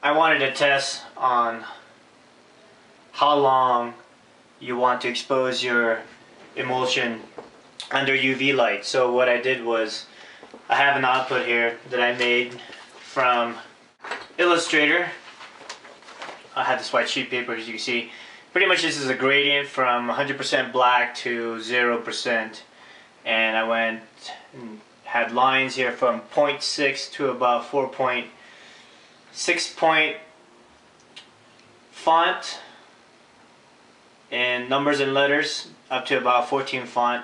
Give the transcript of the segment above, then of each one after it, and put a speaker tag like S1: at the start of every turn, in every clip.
S1: I wanted to test on how long you want to expose your emulsion under UV light. So what I did was, I have an output here that I made from Illustrator. I had this white sheet paper, as you can see. Pretty much this is a gradient from 100% black to 0%. And I went and had lines here from 0.6 to about 4.6 point font, and numbers and letters up to about 14 font.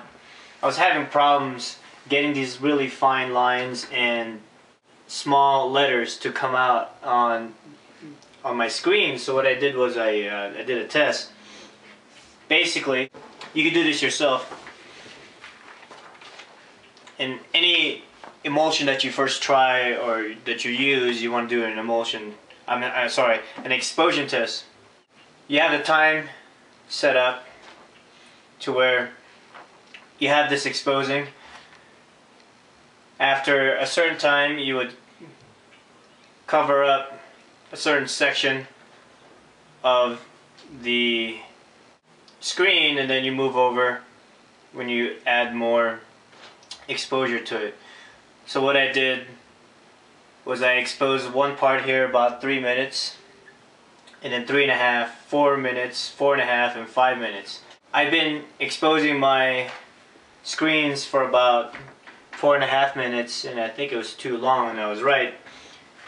S1: I was having problems getting these really fine lines and small letters to come out on my screen. So what I did was I did a test. Basically, you can do this yourself. In any emulsion that you first try or that you use, you want to do an emulsion. An exposure test. You have the time set up to where you have this exposing. After a certain time, you would cover up a certain section of the screen, and then you move over when you add more exposure to it. So what I did was I exposed one part here about 3 minutes, and then 3.5, 4 minutes, 4.5, and 5 minutes. I've been exposing my screens for about 4.5 minutes, and I think it was too long, and I was right.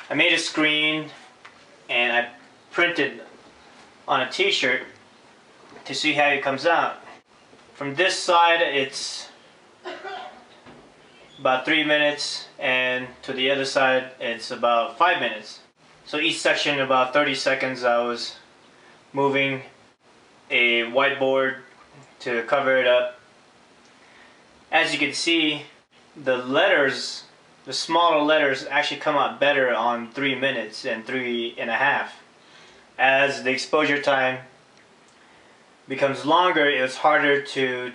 S1: I made a screen and I printed on a t-shirt to see how it comes out. From this side it's about 3 minutes, and to the other side it's about 5 minutes. So each section about 30 seconds I was moving a whiteboard to cover it up. As you can see, the letters, the smaller letters actually come out better on 3 minutes and 3.5. As the exposure time becomes longer, it's harder to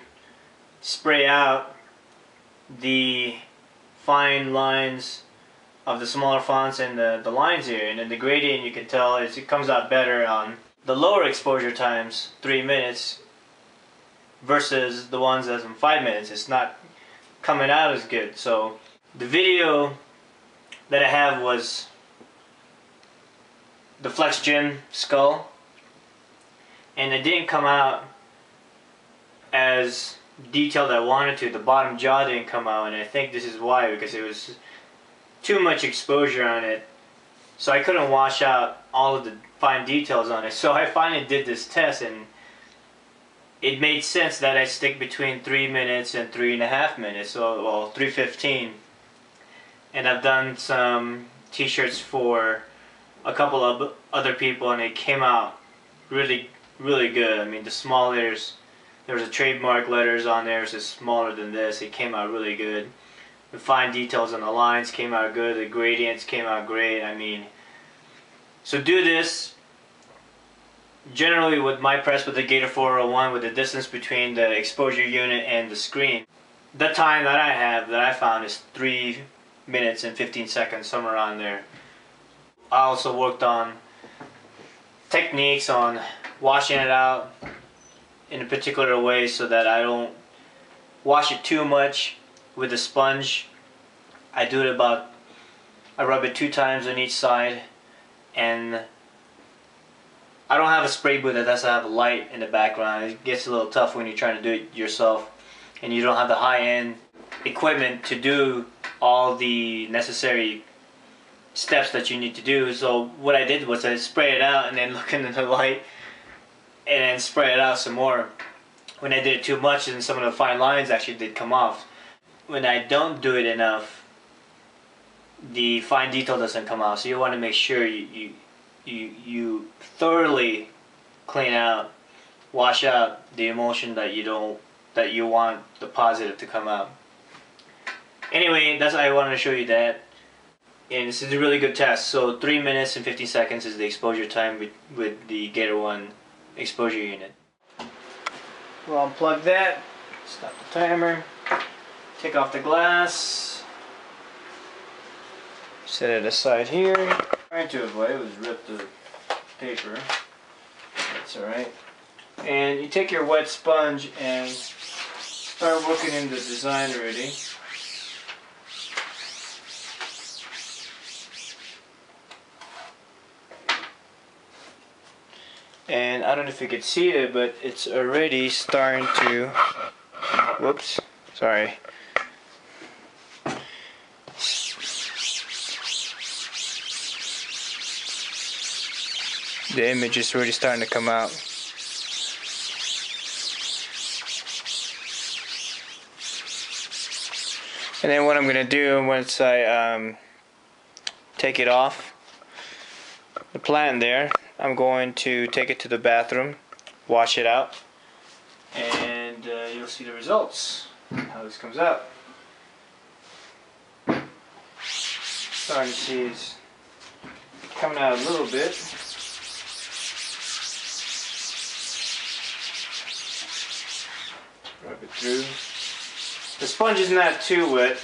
S1: spray out the fine lines of the smaller fonts and the lines here, and then the gradient, you can tell it comes out better on the lower exposure times, 3 minutes, versus the ones that's in 5 minutes. It's not coming out as good. So the video that I have was the Flex Gym skull, and it didn't come out as detailed I wanted to. The bottom jaw didn't come out, and I think this is why, because it was too much exposure on it, so I couldn't wash out all of the fine details on it. So I finally did this test, and it made sense that I stick between 3 minutes and 3.5 minutes, so, well, 3:15. And I've done some t-shirts for a couple of other people, and it came out really, really good. I mean, the small letters, there was a trademark letters on there, it's just smaller than this. It came out really good. The fine details on the lines came out good. The gradients came out great. I mean, so do this generally with my press, with the Gator 401, with the distance between the exposure unit and the screen. The time that I found is 3 minutes and 15 seconds, somewhere around there. I also worked on techniques on washing it out in a particular way so that I don't wash it too much with a sponge. I rub it 2 times on each side, and I don't have a spray booth that doesn't have a light in the background. It gets a little tough when you're trying to do it yourself and you don't have the high-end equipment to do all the necessary steps that you need to do. So what I did was I spray it out and then look into the light and then spray it out some more. When I did it too much, then some of the fine lines actually did come off. When I don't do it enough, the fine detail doesn't come out. So you want to make sure you thoroughly clean out, wash out the emulsion that you want the positive to come out. Anyway, that's why I wanted to show you that. And this is a really good test. So 3 minutes and 50 seconds is the exposure time with the Gator 1 exposure unit. We'll unplug that, stop the timer, take off the glass, set it aside here. Trying to avoid was rip the paper. That's alright. And you take your wet sponge and start working in the design already. And I don't know if you can see it, but it's already starting to, whoops, sorry. The image is already starting to come out. And then what I'm going to do once I take it off the plant there, I'm going to take it to the bathroom, wash it out, and you'll see the results, how this comes out. Starting to see it's coming out a little bit. Rub it through. The sponge is not too wet.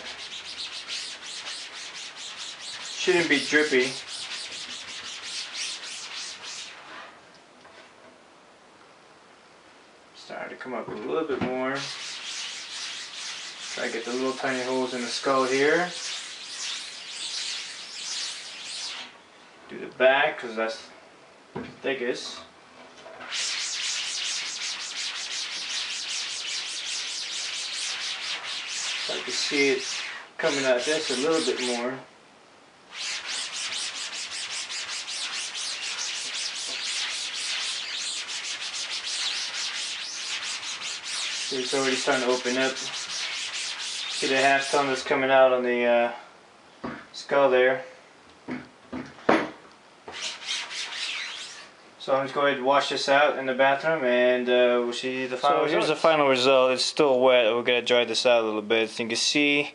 S1: Shouldn't be drippy. Starting to come up a little bit more. Try to get the little tiny holes in the skull here. Do the back because that's the thickest. I can see it coming out just a little bit more. See, it's already starting to open up. See the half tone that's coming out on the skull there. So I'm just going to wash this out in the bathroom, and we'll see the final result. So here's the final result. It's still wet. We're going to dry this out a little bit. So you can see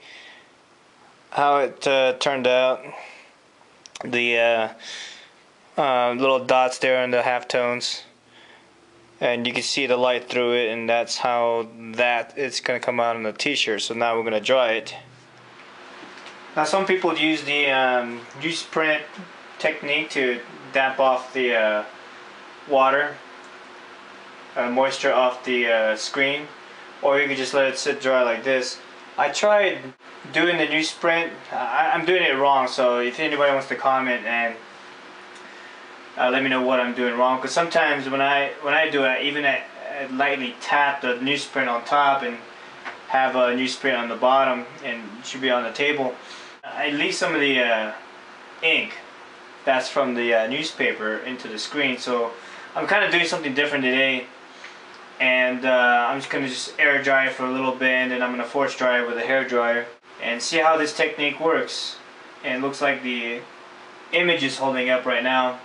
S1: how it turned out. The little dots there on the halftones. And you can see the light through it, and that's how it's going to come out on the t-shirt. So now we're going to dry it. Now some people use the newsprint technique to damp off the water, moisture off the screen, or you can just let it sit dry like this. I tried doing the newsprint. I'm doing it wrong, so if anybody wants to comment and let me know what I'm doing wrong, because sometimes when I do it, even I lightly tap the newsprint on top and have a newsprint on the bottom, and it should be on the table. I leave some of the ink that's from the newspaper into the screen, so I'm kind of doing something different today, and I'm just going to just air dry it for a little bit, and then I'm going to force dry it with a hair dryer and see how this technique works. And it looks like the image is holding up right now,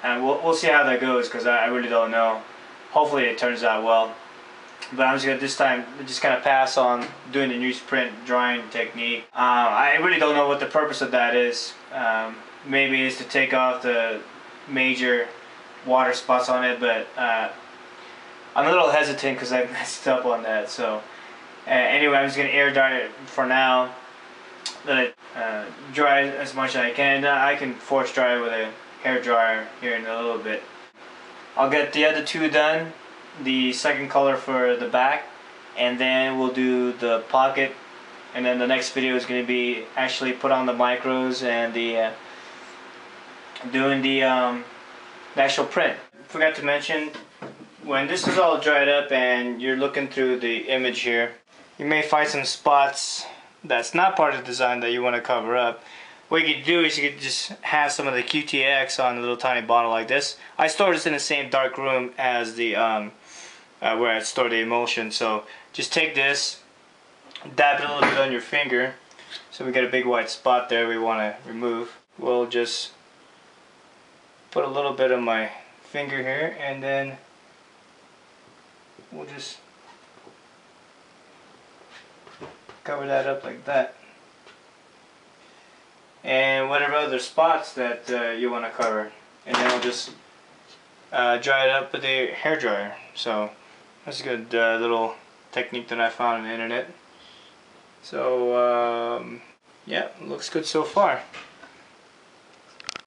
S1: and we'll see how that goes, because I really don't know. Hopefully it turns out well, but I'm just going to this time just kind of pass on doing the newsprint drying technique. I really don't know what the purpose of that is. Maybe it's to take off the major water spots on it, but I'm a little hesitant because I messed up on that. So anyway, I'm just going to air dry it for now, let it dry as much as I can. I can force dry it with a hair dryer here in a little bit. I'll get the other two done, the second color for the back, and then we'll do the pocket, and then the next video is going to be actually put on the micros and the doing the actual print. Forgot to mention, when this is all dried up and you're looking through the image here, you may find some spots that's not part of the design that you want to cover up. What you could do is you could just have some of the QTX on a little tiny bottle like this. I store this in the same dark room as the where I store the emulsion. So just take this, dab it a little bit on your finger, so we get a big white spot there we want to remove. We'll just put a little bit of my finger here, and then we'll just cover that up like that. And whatever other spots that you want to cover, and then we'll just dry it up with a hair dryer. So that's a good little technique that I found on the internet. So yeah, looks good so far.